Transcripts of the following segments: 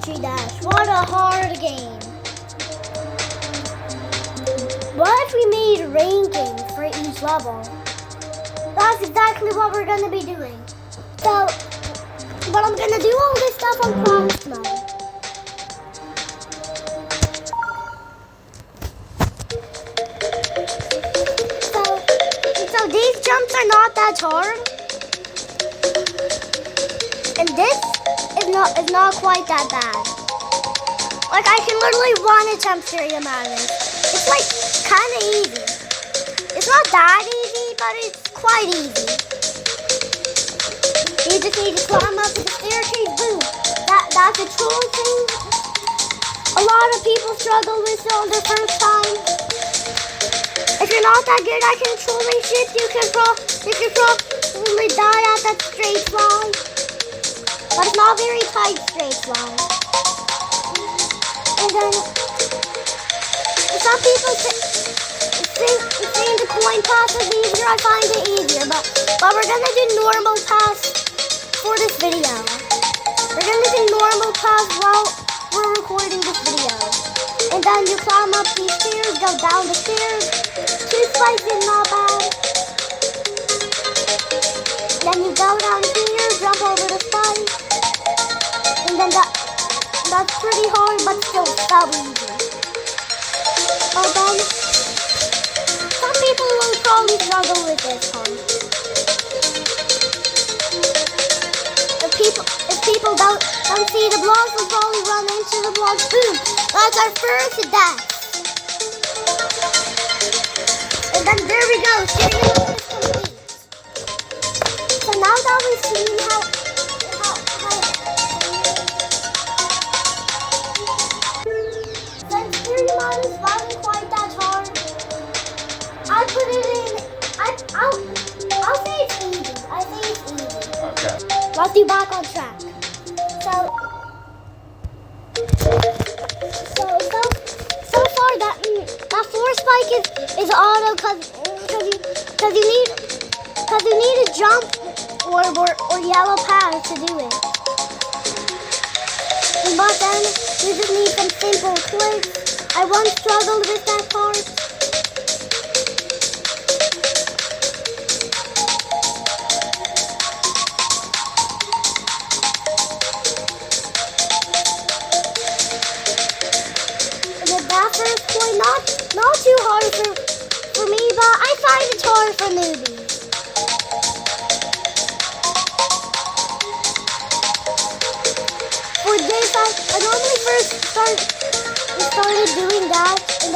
Geometry Dash. What a hard game. What if we made rankings for each level? That's exactly what we're going to be doing. So, but I'm going to do all this stuff on prompt mode. So these jumps are not that hard. And this is not quite that bad. Like I can literally one attempt GEOMATRY. It's like kind of easy. It's not that easy, but it's quite easy. You just need to climb up to the staircase. Boom. That's a true thing. A lot of people struggle with it on their first time. If you're not that good at controlling shit, you can probably die at that straight line. But it's not very tight straight line. And then some people think the coin pass is easier. I find it easier, but we're gonna do normal pass for this video. We're gonna do normal pass while we're recording this video. And then you climb up these stairs, go down the stairs. 2 spikes is not bad. Then you go down here, jump over the spike. And then that's pretty hard, but still so easy. But then, some people will probably struggle with this one. If people don't see the blocks, will probably run into the blocks. Boom! That's our first death. And then there we go. Serial is complete. So now that we've seen how since GEOMATRY is wasn't quite that hard, I put it in. I'll say it's easy. I say it's easy. Okay. Let's do back on track. So far that 4 spike is auto because you need a jump or yellow pad to do it. But then you just need some simple clicks. I once struggled with that part. That first point, not too hard for me, but I find it hard for newbies. For this, I normally first started doing that, and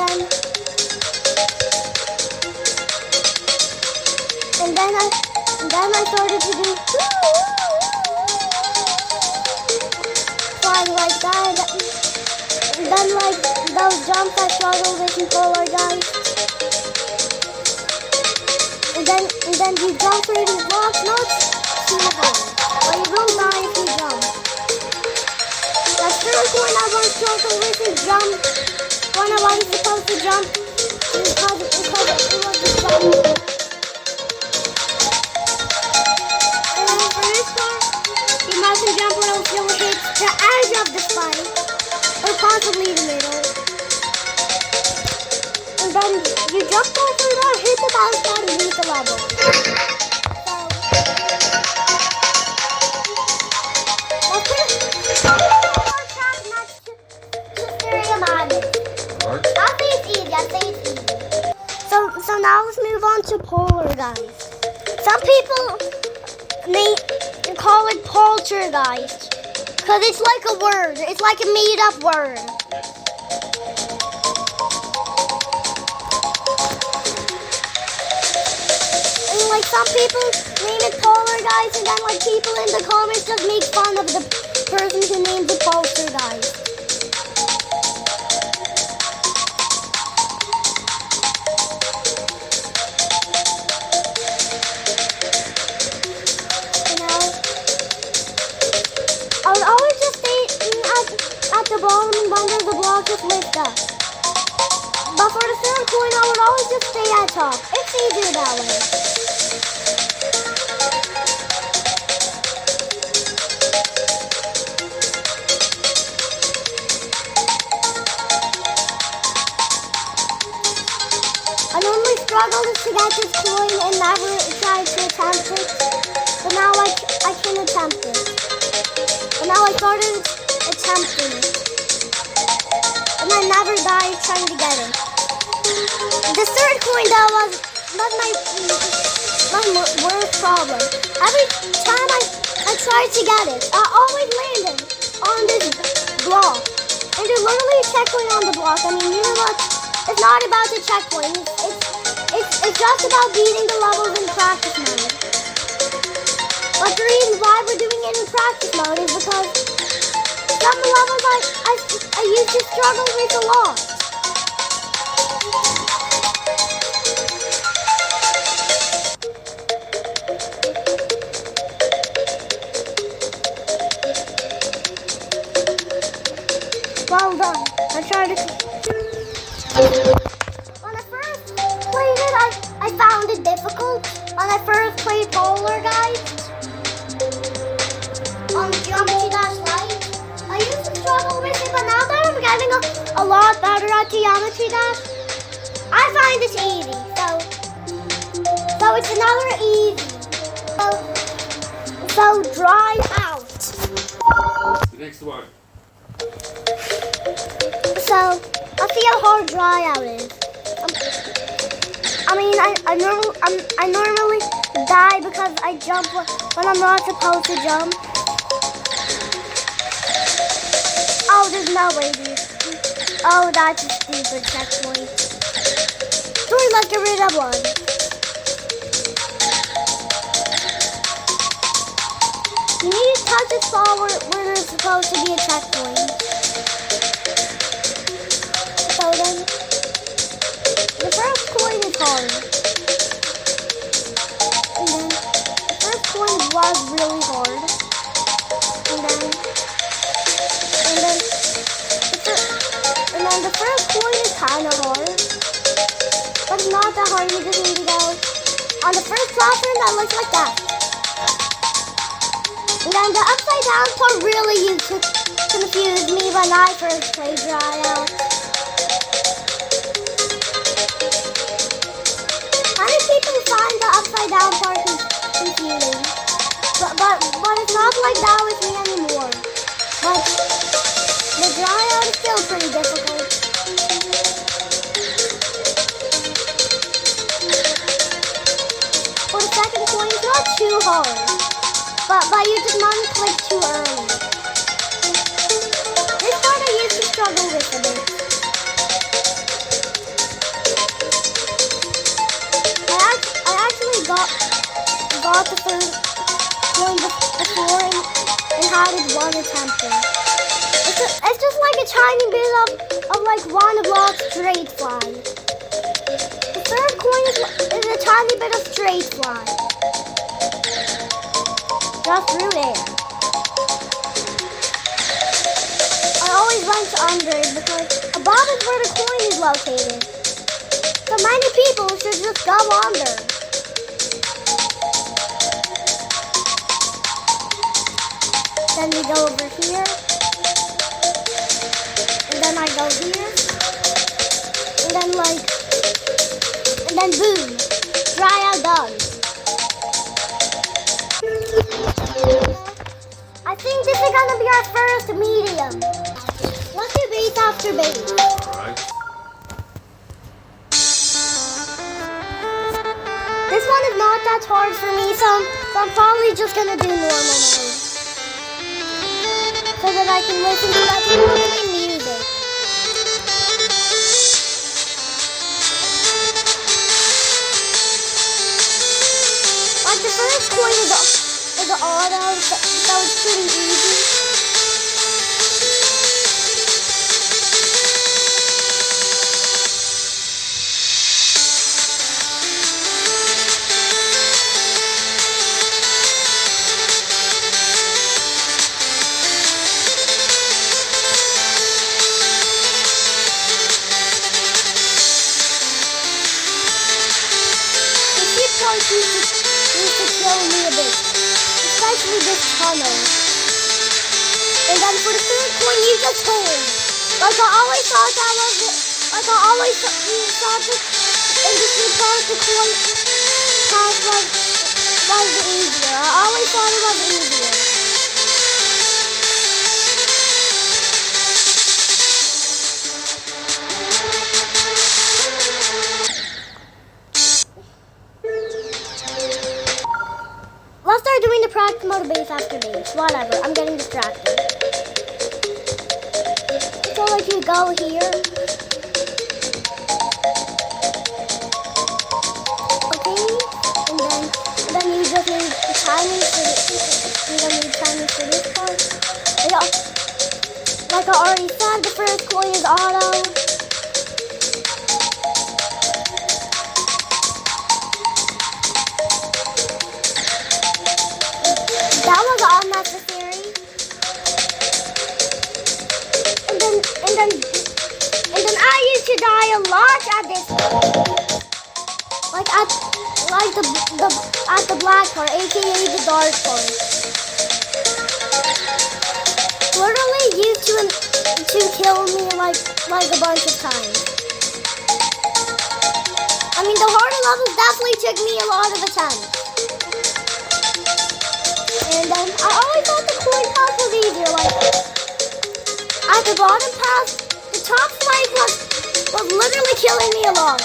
then I started to do flying like that. And then like those jumps I struggle with in Polar guys. And then you jump through these blocks, not too hard. But you will die if you jump. That third point I once struggled with is jump when I wasn't supposed to jump because it was the jump. And then for this part, you mustn't jump when you'll hit the edge of the spike. Or possibly the middle. And then you jump over that, hit the mouse pad, and beat the level. So, more track next to GEOMATRY. I'll say it's easy, So now let's move on to Polar, guys. Some people may call it poltergeist. Because it's like a word. It's like a made-up word. And like some people name it poltergeist, and then like people in the comments just make fun of the person who named it poltergeist. I would always just stay at the bottom and under the block just lift up. But for the third coin, I would always just stay at top. It's easier that way. struggled to get this coin and never tried to attempt it. But now I can attempt it. But now I started attempting it. And I never died trying to get it. The third coin though was not my worst problem. Every time I tried to get it, I always landed on this block. And there's literally a checkpoint on the block. I mean, you know what? It's not about the checkpoint. It's just about beating the levels in practice mode. But the reason why we're doing it in practice mode is because some levels I used to struggle with a lot. Well done. I tried to... When I first played it, I found it difficult. When I first played Polar Guys on Geometry Light, I used to struggle with it, but now that I'm getting a lot better at Geometry Dash, I find it easy. So it's another easy. So dry out. The next one. So, I see how hard dry out is. I normally die because I jump when I'm not supposed to jump. Oh, there's no way, dude. Oh, that's a stupid checkpoint. Sorry, let's get rid of one. You need to touch a spot where there's supposed to be a checkpoint. So then, the first coin is hard. And then, the first coin was really hard. And then the first coin is kind of hard. But it's not that hard, you just need to go on the first platform that looks like that. And then the upside down part really used to confuse me when I first played Dry Out. Many people find the upside down part confusing, but it's not like that with me anymore. But the Dry Out is still pretty difficult. For the second coin, it's not too hard. But you just want to click too early. This part I used to struggle with a bit. I actually got the third coin before and had it one attempt in. It's just like a tiny bit of like one block straight fly. The third coin is a tiny bit of straight fly. Just through there. I always went under it because above is where the coin is located. So many people should just go under. Then we go over here. And then I go here. And then boom. Dry out done. I think this is gonna be our first medium. Let's do base after base. Alright. This one is not that hard for me, so I'm probably just gonna do normal mode. So that I can listen to that soothing music. Like the first coin is the auto, so it's pretty easy. Used to kill me a bit, especially this tunnel. And then for the third coin, you just hold. Like I always thought that was it. Like I always thought that this part, the coin toss was easier. I always thought it was easier. Let's start doing the practice mode base after base. Whatever, I'm getting distracted. So like you go here. Okay, and then you just need timing for this. You don't need timing for this part. Like I already said, the first coin is auto. That was unnecessary. And then I used to die a lot at this. At the black part, aka the dark part. Literally used to kill me like a bunch of times. I mean, the harder levels definitely took me a lot of attempts. And then I always thought the coin pass was easier. Like at the bottom pass, the top slide was literally killing me a lot.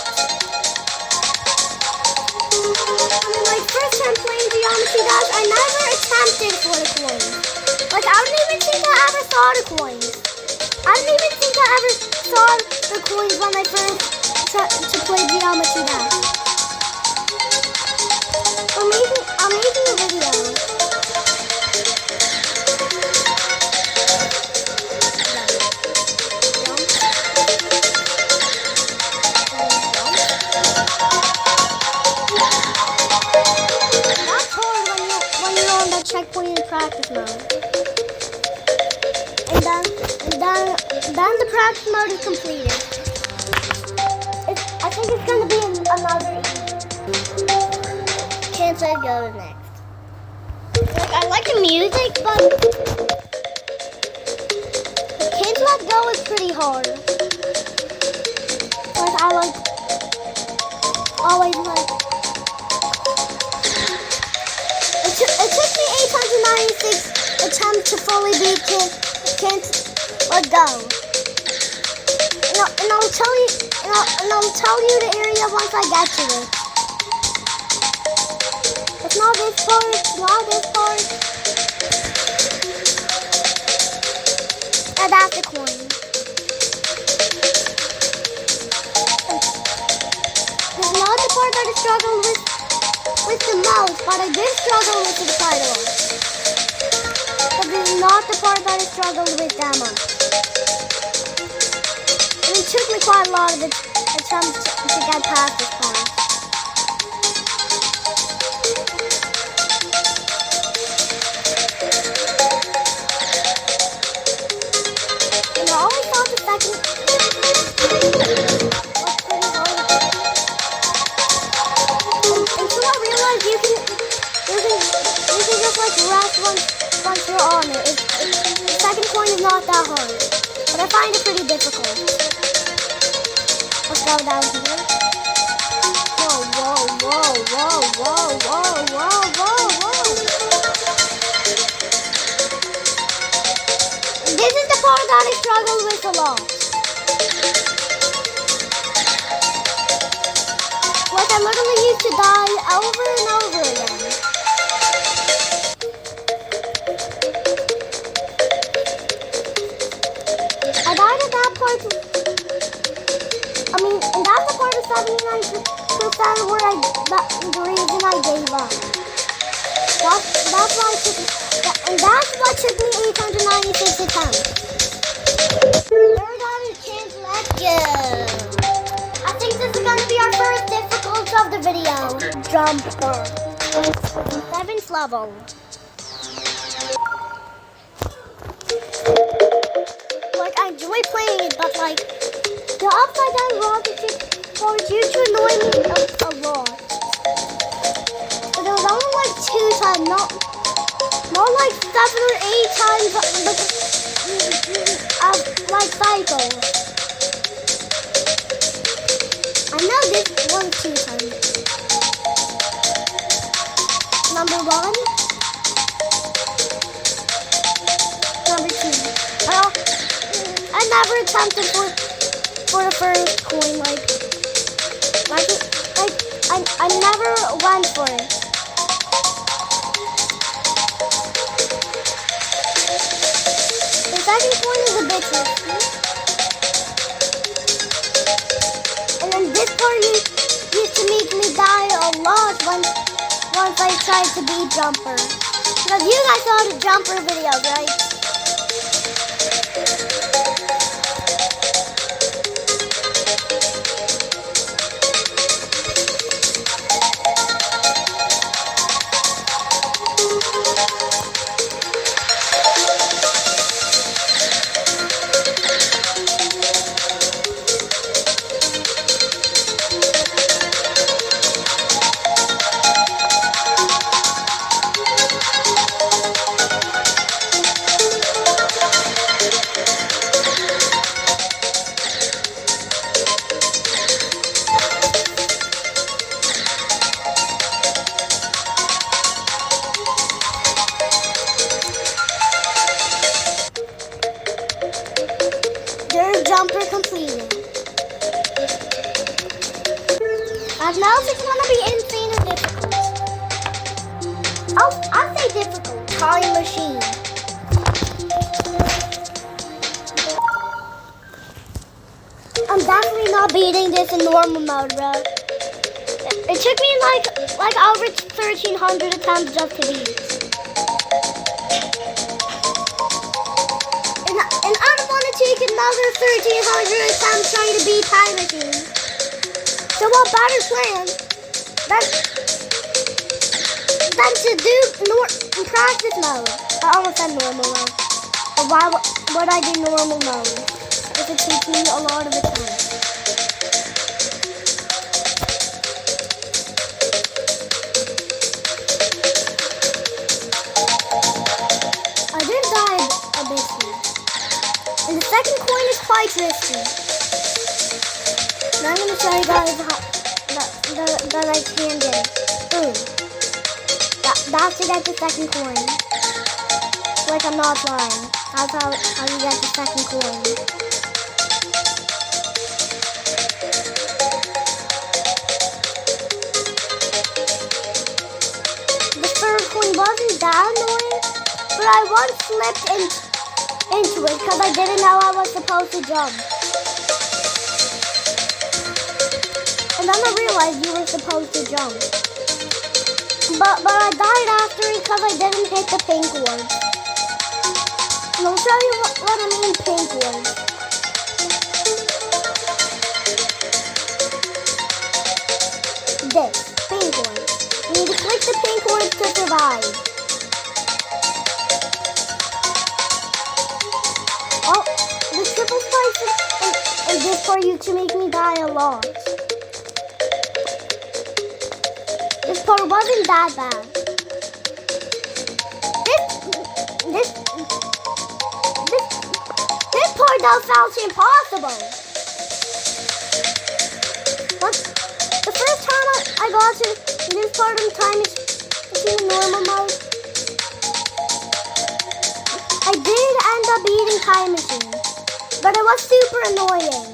I mean, like first time playing Geometry Dash, I never attempted for the coins. Like I don't even think I ever saw the coins. I don't even think I ever saw the coins when I first tried to play Geometry Dash. I'm making a video. Checkpoint in practice mode. And then the practice mode is completed. I think it's gonna be another chance I go next. Like I like the music, but Can't Let Go is pretty hard. Like I always like. It took me 896 attempts to fully beat Can't Let Go. And I'll tell you the area once I get to it. It's not this part, it's not this part. And that's the coin. It's not the part that I struggled with the mouse, but I did struggle with the title. But this is not the part that I struggled with that much. And it took me quite a lot of attempts to get past this part. And I always thought the second was pretty hard. Until I realized you can just like rest once you're on it. The second coin is not that hard, but I find it pretty difficult. Let's go down here. Whoa, whoa, whoa, whoa, whoa, whoa, whoa, whoa, whoa. This is the part that I struggle with a lot. Like I literally used to die over and over again. I died at that part. I mean, and that's the part of 79% where the reason I gave up. That's what took me 896 attempts. Third on is Can't Let Go. I think this is gonna be our first difficult of the video. Jumper. 7th level. Like I enjoy playing it, but like the upside down rocket ship parts used to annoy me a lot. But it was only like 2 times, not like 7 or 8 times like cycles. I know this one never attempted for the first coin. I never went for it. The second coin is a bit risky. And then this part used to make me die a lot once I tried to beat Jumper. Because you guys saw the Jumper videos, right? Jumper completed. And now it's gonna be insane and difficult. I'll say difficult. Time machine. I'm definitely not beating this in normal mode, bro. It took me like over 1,300 attempts just to beat. And I don't want to take another 1,300 attempts trying to beat Time Machine. So what better plan than to do practice mode? I almost said normal mode. But why would I do normal mode if it takes me a lot of attempts? I did die a bit here. And the second coin is quite risky. Now I'm going to show you guys that I can get it. Boom. That's to get the second coin. Like I'm not lying. That's how you get the second coin. The third coin wasn't that annoying, but I once slipped into it because I didn't know I was supposed to jump. And then I realized you were supposed to jump. But I died after it because I didn't hit the pink one. And I'll show you what I mean pink one. This, pink one. You need to click the pink one to survive. Oh, the triple spikes is this for you to make me die a lot. This part wasn't that bad. This part now sounds impossible. But the first time I got to this part of Time Machine normal mode, I did end up beating Time Machine, but it was super annoying.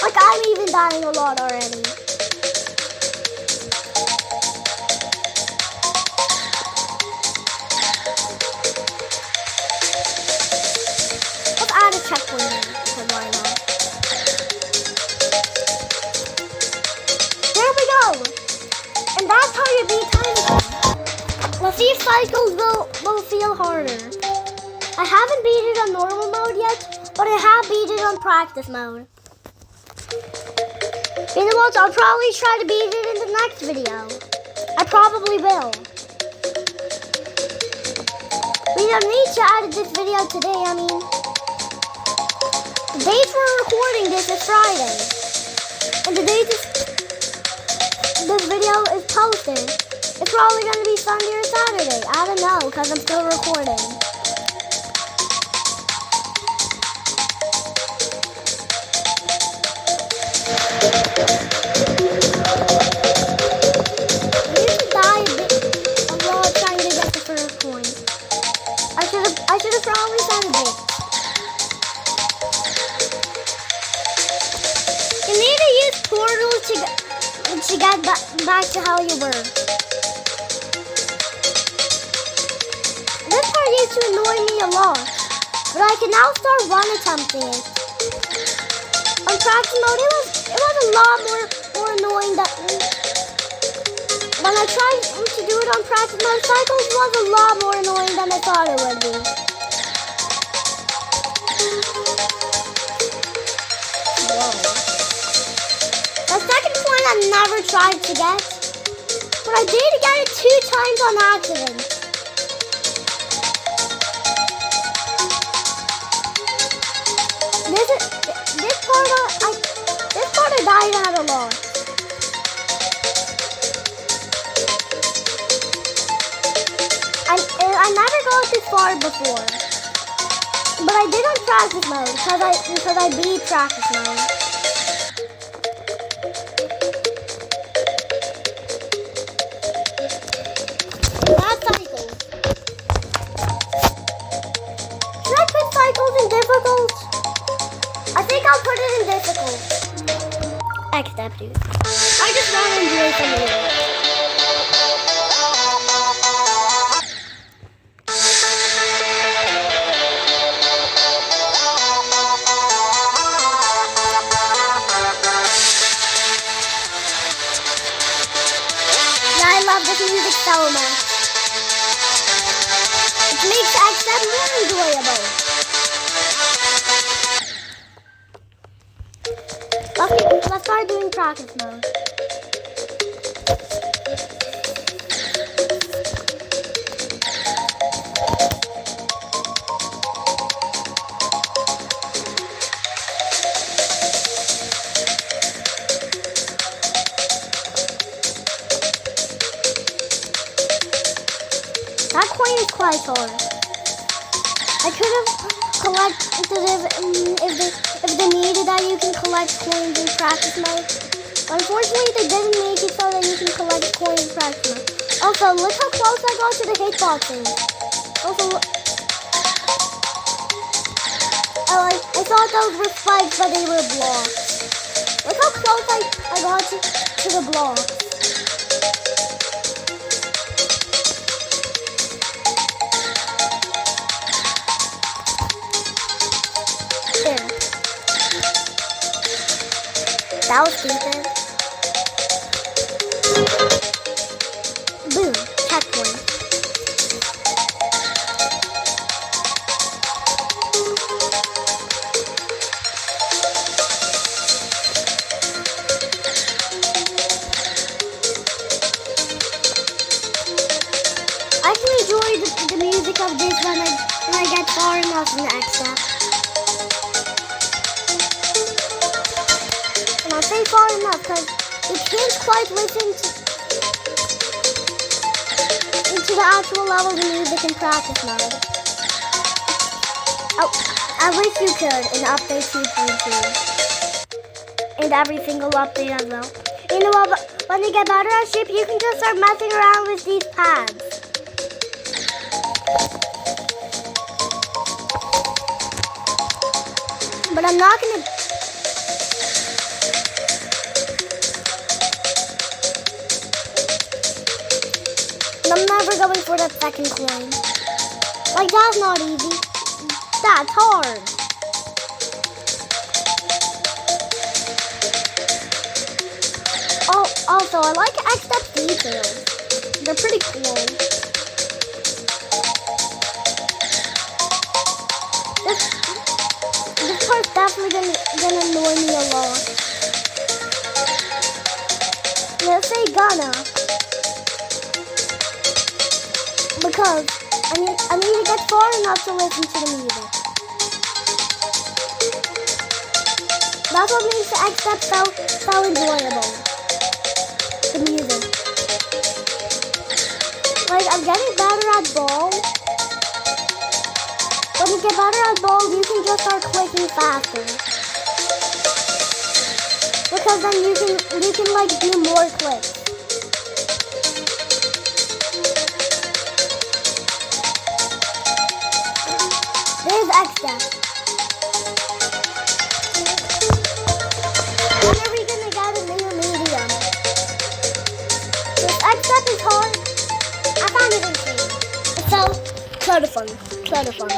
Like I'm even dying a lot already. Let's add a checkpoint in, because why not? There we go! And that's how you beat Time Machine. Let's see if cycles will feel harder. I haven't beat it on normal mode yet, but I have beat it on practice mode. You know what? I'll probably try to beat it in the next video. I probably will. We don't need to edit this video today. I mean, the date we're recording this is Friday. And the date this video is posted, it's probably going to be Sunday or Saturday. I don't know, because I'm still recording. I used to die a lot trying to get the first coin. get back to how you were. This part used to annoy me a lot, but I can now start one attempting it. On practice mode, it was a lot more annoying than when I tried to do it on practice mode. Cycles was a lot more annoying than I thought it would be. Whoa. The second point I never tried to get, but I did get it 2 times on accident. This part I died at a lot. I never got this far before, but I did on practice mode because I beat practice mode. Not cycles. Should I put cycles in difficult? I think I'll put it in difficult. Accept it. I just want to enjoy some of it. Yeah, I love this music so much. It makes Accept more enjoyable. Let's start doing practice mode. That coin is quite hard. I could have collected if they needed that you can collect coins in practice mode. Unfortunately, they didn't make it so that you can collect coins in practice mode. Also, look how close I got to the hitboxing. Also, I thought those were spikes, but they were blocks. Look how close I got to the blocks. That was stupid. Boom, checkpoint. I can enjoy the music of this when I get far enough in the Accept. I'll say far enough because you can't quite listen to the actual level of the music in practice mode. Oh, I wish you could in update 2.2. And every single update as well. You know what, when you get better at ship, you can just start messing around with these pads. But I'm not gonna... I'm never going for that second coin. Like, that's not easy. That's hard. Oh, also, I like Accept details. They're pretty cool. This part's definitely gonna annoy me a lot. Let's say gonna. Because I need to get far enough to listen to the music. That's what makes the Accept so enjoyable. The music. Like, I'm getting better at ball. When you get better at ball, you can just start clicking faster. Because then you can like do more clicks. There's Accept. When are we gonna get a new medium? kind of fun. Kind of fun.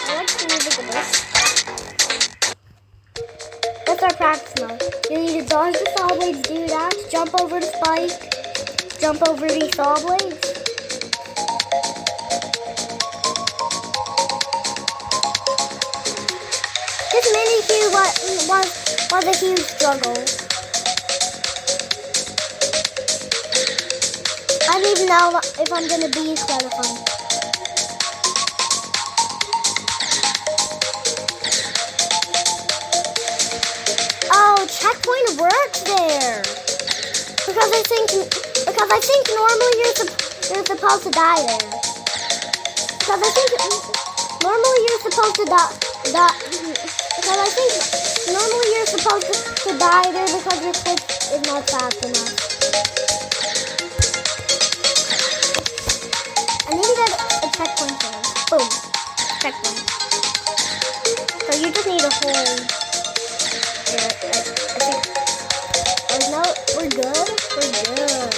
I like the music of this. That's our practice mode. You need to dodge the saw blades, do that, jump over the spike, jump over the saw blades. This mini cube was a huge struggle. I don't even know if I'm gonna be kind of fun. Oh, checkpoint works there. Because I think normally you're supposed to die there. Because I think normally you're supposed to die. Because I think normally you're supposed to die there because your switch is not fast enough. I need to get a checkpoint there. Boom. Checkpoint. So you just need a hold. Yeah, I think. Oh no, we're good? We're good.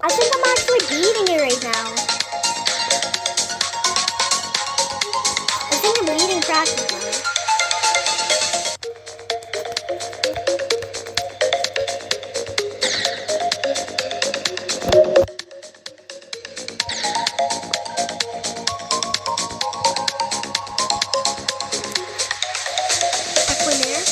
I think I'm actually beating it right now. I think I'm beating practice mode. Checkpoint there.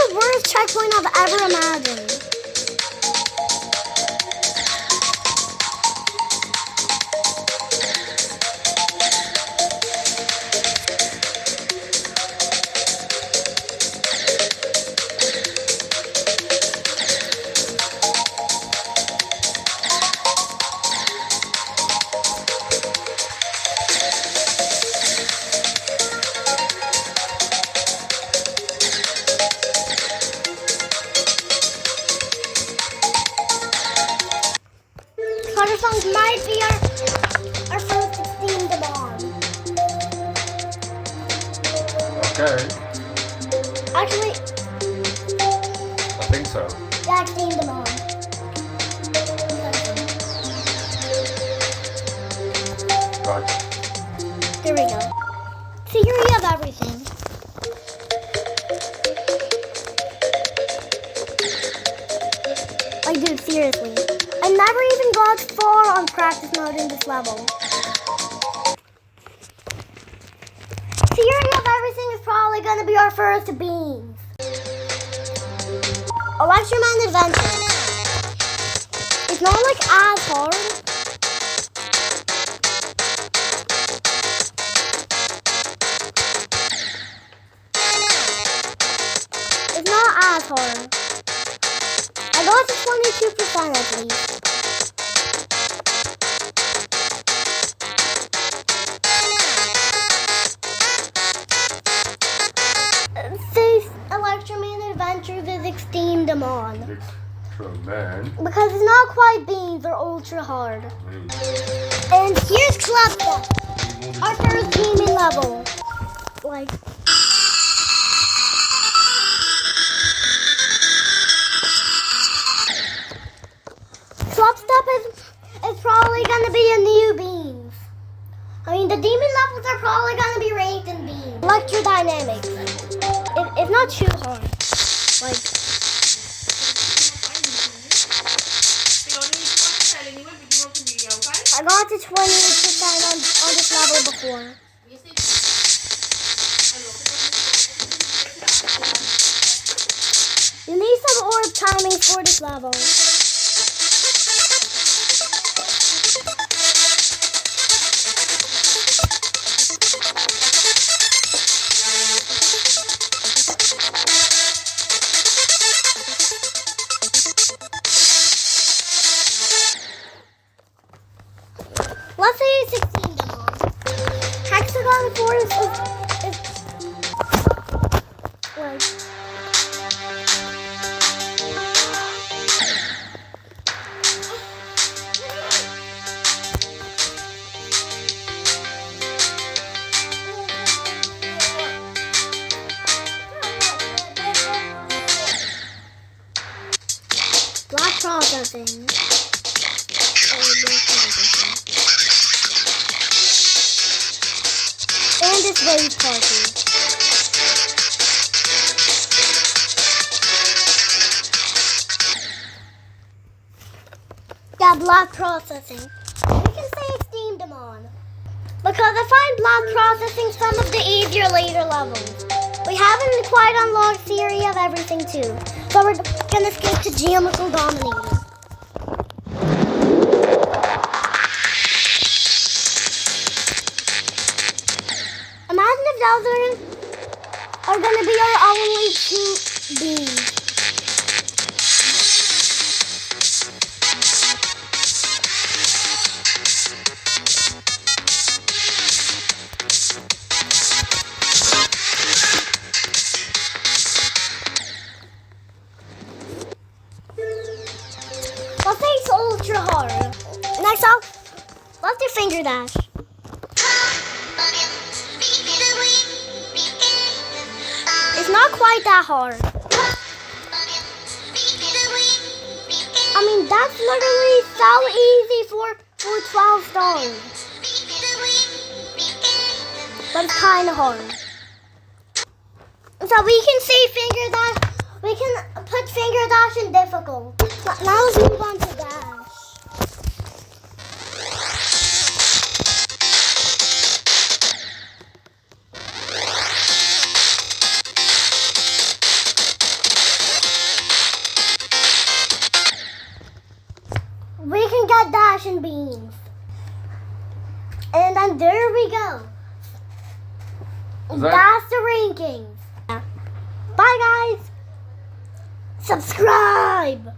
the worst checkpoint I've ever imagined. Carter songs might be our first themed bomb. Okay. Actually, I think so. yeah, it's themed bomb. Right. There we go. Theory of everything. Like, dude, seriously. I never even got far on practice mode in this level. Theory of everything is probably gonna be our first beans. Electroman Adventure. It's not like as hard. It's not as hard. I got to 22% at least. This Electroman Adventures is Extreme Demon. Electroman. Because it's not quite beans, they're ultra hard. And here's Club Step, our first demon level. Like, Club Step is probably gonna be a new beans. I mean, the demon levels are probably gonna be ranked in beans. Electrodynamics. It's not too hard. Like, I got to 28% on this level before. You need some orb timing for this level. Let's say 16 demon. Hexagon Force is like, block processing. And it's wave party. Yeah, block processing. We can say it's Steam Demon. Because I find block processing some of the easier later levels. We haven't quite unlocked theory of everything too. So we're gonna skip to geometrical dominating. Imagine if those are gonna be our only two beams. Let's say it's ultra hard. Next up, let's do finger dash. It's not quite that hard. I mean, that's literally so easy for 12 stars. But it's kind of hard. So we can see finger dash. We can put finger dash in difficult. Now let's move on to dash. we can get dash and beans. And then there we go. Is that- That's the rankings. Bye guys. Subscribe.